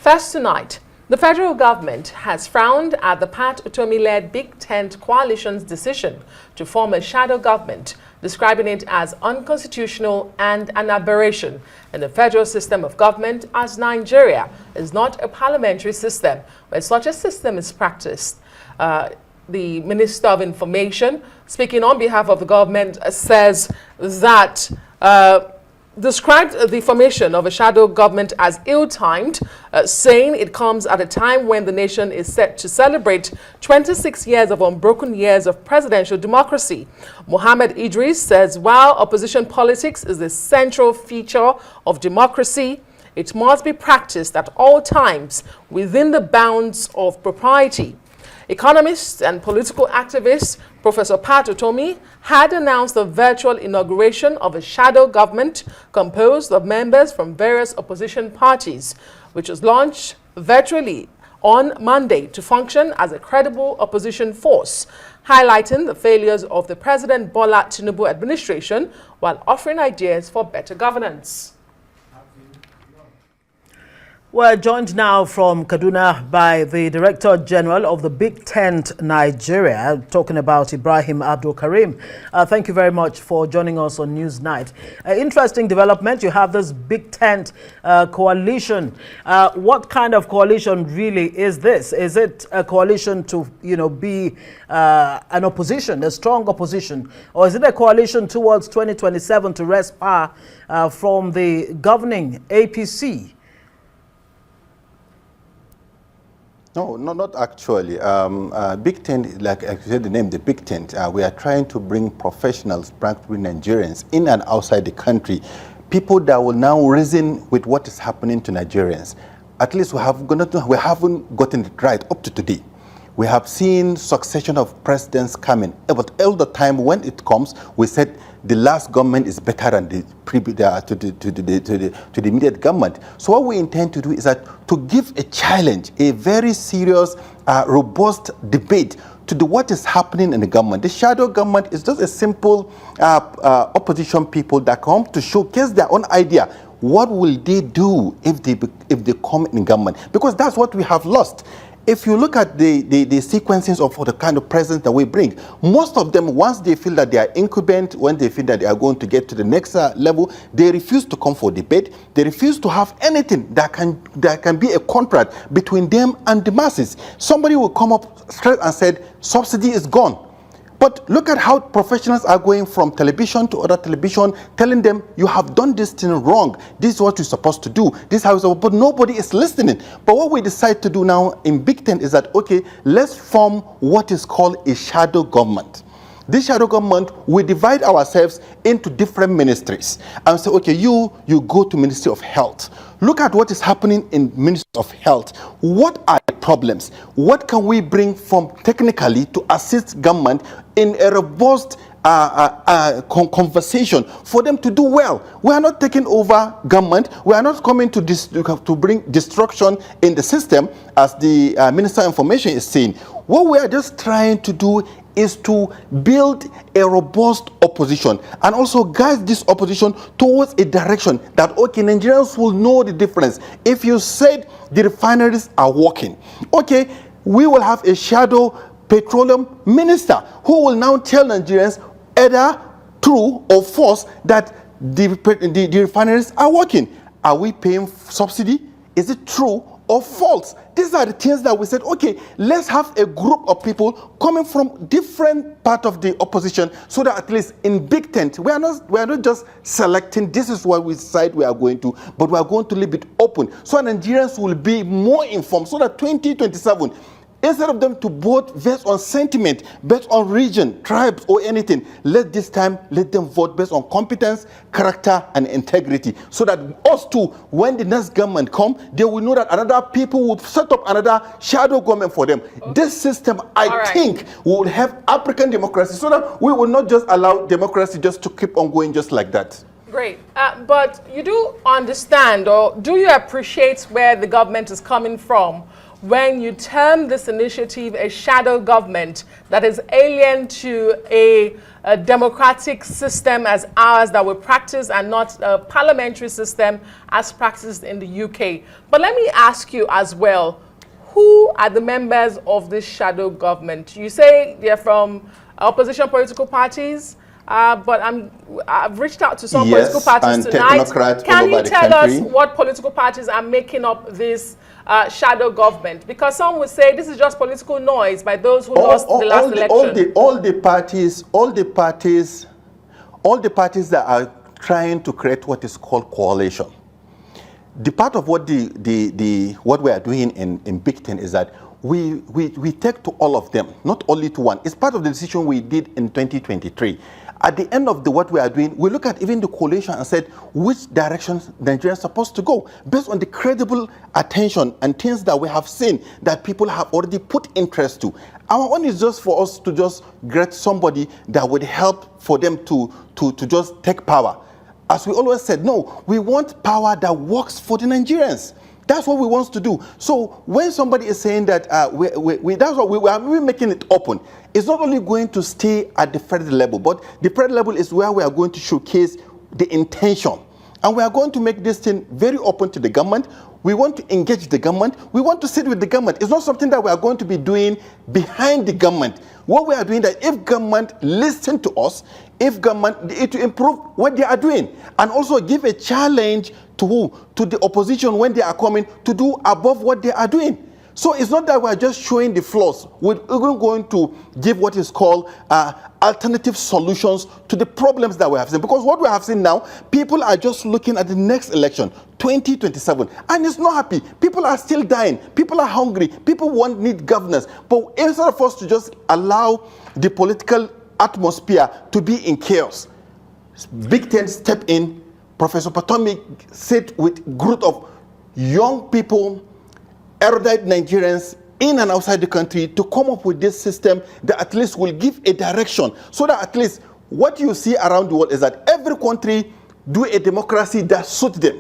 First tonight, the federal government has frowned at the Pat Utomi-led Big Tent coalition's decision to form a shadow government, describing it as unconstitutional and an aberration in the federal system of government, as Nigeria is not a parliamentary system where such a system is practiced. The Minister of Information, speaking on behalf of the government, says that described the formation of a shadow government as ill-timed, saying it comes at a time when the nation is set to celebrate 26 years of unbroken years of presidential democracy. Mohammed Idris says while opposition politics is a central feature of democracy, it must be practiced at all times within the bounds of propriety. Economist and political activist Professor Pat Utomi had announced the virtual inauguration of a shadow government composed of members from various opposition parties, which was launched virtually on Monday to function as a credible opposition force, highlighting the failures of the President Bola Tinubu administration while offering ideas for better governance. We're joined now from Kaduna by the Director General of the Big Tent Nigeria, talking about Ibrahim Abdulkareem. Thank you very much for joining us on Newsnight. Interesting development. You have this Big Tent coalition. What kind of coalition really is this? Is it a coalition to, be an opposition, a strong opposition, or is it a coalition towards 2027 to wrest power from the governing APC? No, not actually. Big Tent, like you said the name, the Big Tent, we are trying to bring professionals, practically Nigerians, in and outside the country, people that will now reason with what is happening to Nigerians. At least we haven't gotten it right up to today. We have seen succession of presidents coming, but all the time when it comes, we said the last government is better than the immediate government. So what we intend to do is that to give a challenge, a very serious, robust debate to what is happening in the government. The shadow government is just a simple opposition people that come to showcase their own idea. What will they do if they come in government? Because that's what we have lost. If you look at the sequences of the kind of presidents that we bring, most of them, once they feel that they are incumbent, when they feel that they are going to get to the next level, they refuse to come for debate. They refuse to have anything that can be a contract between them and the masses. Somebody will come up straight and said, subsidy is gone. But look at how professionals are going from television to other television, telling them, you have done this thing wrong. This is what you're supposed to do. This is how it's supposed to, but nobody is listening. But what we decide to do now in Big Tent is that, okay, let's form what is called a shadow government. This shadow government, we divide ourselves into different ministries and say, okay, you go to Ministry of Health. Look at what is happening in Ministry of Health. What are the problems? What can we bring from technically to assist government in a robust conversation for them to do well? We are not taking over government. We are not coming to bring destruction in the system, as the Minister of Information is saying. What we are just trying to do is to build a robust opposition and also guide this opposition towards a direction that, okay, Nigerians will know the difference. If you said the refineries are working, okay, we will have a shadow petroleum minister who will now tell Nigerians either true or false that the refineries are working. Are we paying subsidy? Is it true or false? These are the things that we said, okay, let's have a group of people coming from different part of the opposition, so that at least in Big Tent, we are not just selecting this is what we decide we are going to, but we are going to leave it open so Nigerians will be more informed, so that 2027, instead of them to vote based on sentiment, based on region, tribes, or anything, let them vote based on competence, character, and integrity. So that us too, when the next government come, they will know that another people will set up another shadow government for them. Okay. This system, I think, will have African democracy, so that we will not just allow democracy just to keep on going just like that. Great. But you do understand, or do you appreciate where the government is coming from when you term this initiative a shadow government that is alien to a democratic system as ours that we practice and not a parliamentary system as practiced in the UK. But let me ask you as well, who are the members of this shadow government? You say they're from opposition political parties, but I've reached out to some political parties tonight. Can you tell us what political parties are making up this shadow government? Because some would say this is just political noise by those who lost the last election. All the parties that are trying to create what is called coalition. The part of what what we are doing in Big Ten is that we take to all of them, not only to one. It's part of the decision we did in 2023. At the end of what we are doing, we look at even the coalition and said which direction Nigeria is supposed to go based on the credible attention and things that we have seen that people have already put interest to. Our one is just for us to just get somebody that would help for them to just take power. As we always said, no, we want power that works for the Nigerians. That's what we want to do. So when somebody is saying that that's what we're making it open. It's not only going to stay at the federal level, but the federal level is where we are going to showcase the intention. And we are going to make this thing very open to the government. We want to engage the government. We want to sit with the government. It's not something that we are going to be doing behind the government. What we are doing that if government listen to us, if government, to improve what they are doing, and also give a challenge to who? To the opposition when they are coming to do above what they are doing. So it's not that we are just showing the flaws. We're even going to give what is called alternative solutions to the problems that we have seen. Because what we have seen now, people are just looking at the next election, 2027, and it's not happy. People are still dying. People are hungry. People need governance. But instead of us to just allow the political atmosphere to be in chaos, Big Ten step in. Professor Patomi sit with a group of young people, erudite Nigerians in and outside the country to come up with this system that at least will give a direction, so that at least what you see around the world is that every country do a democracy that suits them.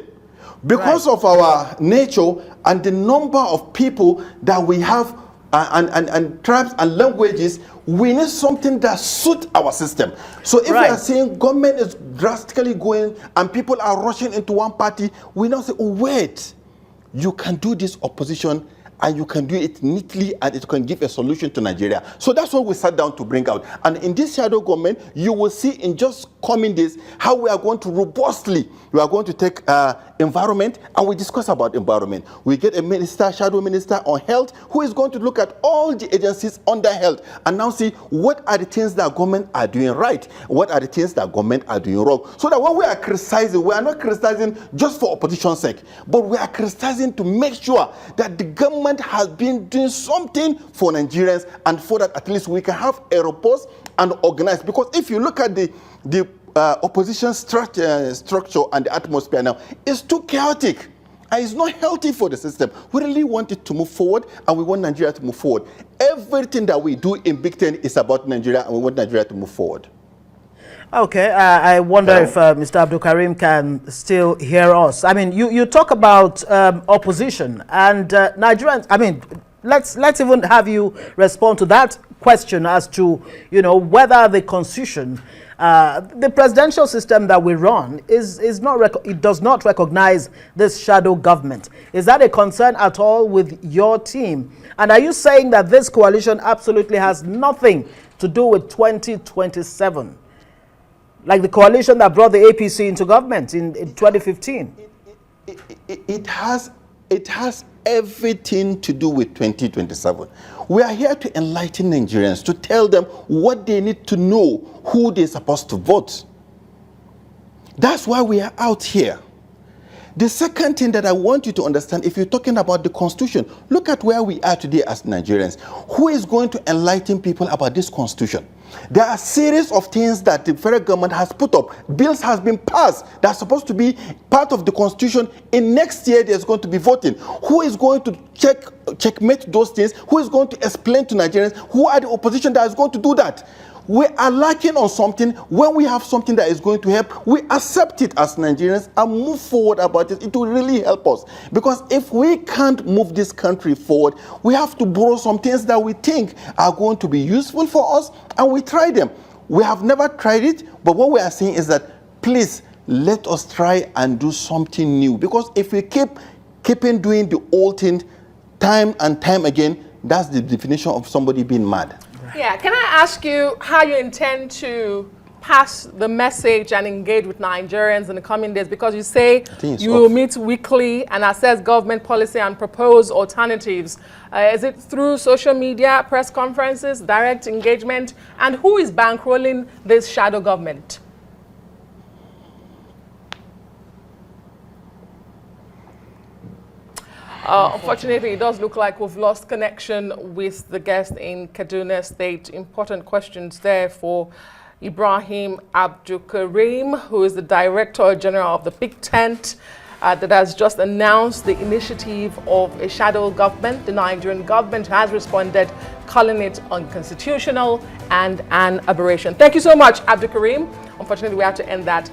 Because of our nature and the number of people that we have and tribes and languages, we need something that suits our system. So if we are seeing government is drastically going and people are rushing into one party, we now say, oh, wait, you can do this opposition and you can do it neatly and it can give a solution to Nigeria. So that's what we sat down to bring out. And in this shadow government, you will see in just coming days how we are going to robustly, we are going to take environment and we discuss about environment. We get a minister, shadow minister on health, who is going to look at all the agencies under health and now see what are the things that government are doing right, what are the things that government are doing wrong. So that when we are criticizing, we are not criticizing just for opposition's sake, but we are criticizing to make sure that the government has been doing something for Nigerians and for that at least we can have a robust and organized. Because if you look at the opposition structure and the atmosphere now, it's too chaotic and it's not healthy for the system. We really want it to move forward and we want Nigeria to move forward. Everything that we do in Big Ten is about Nigeria and we want Nigeria to move forward. Okay, I wonder if Mr. Abdulkareem can still hear us. I mean, you talk about opposition and Nigerians. I mean, let's even have you respond to that question as to, you know, whether the constitution, the presidential system that we run is not it does not recognize this shadow government. Is that a concern at all with your team? And are you saying that this coalition absolutely has nothing to do with 2027? Like the coalition that brought the APC into government in 2015. It has everything to do with 2027. We are here to enlighten Nigerians, to tell them what they need to know, who they're supposed to vote. That's why we are out here. The second thing that I want you to understand, if you're talking about the constitution, look at where we are today as Nigerians. Who is going to enlighten people about this constitution? There are a series of things that the federal government has put up. Bills has been passed that's supposed to be part of the constitution. In next year, there's going to be voting. Who is going to checkmate those things? Who is going to explain to Nigerians? Who are the opposition that is going to do that? we are lacking on something. When we have something that is going to help, we accept it as Nigerians and move forward about it. It will really help us. Because if we can't move this country forward, we have to borrow some things that we think are going to be useful for us, and we try them. We have never tried it, but what we are saying is that, please, let us try and do something new. Because if we keep doing the old thing time and time again, that's the definition of somebody being mad. Yeah, can I ask you how you intend to pass the message and engage with Nigerians in the coming days? Because you say you will meet weekly and assess government policy and propose alternatives. Is it through social media, press conferences, direct engagement? And who is bankrolling this shadow government? Unfortunately, it does look like we've lost connection with the guest in Kaduna State. Important questions there for Ibrahim Abdulkareem, who is the Director General of the Big Tent, that has just announced the initiative of a shadow government. The Nigerian government has responded, calling it unconstitutional and an aberration. Thank you so much, Abdulkareem. Unfortunately, we have to end that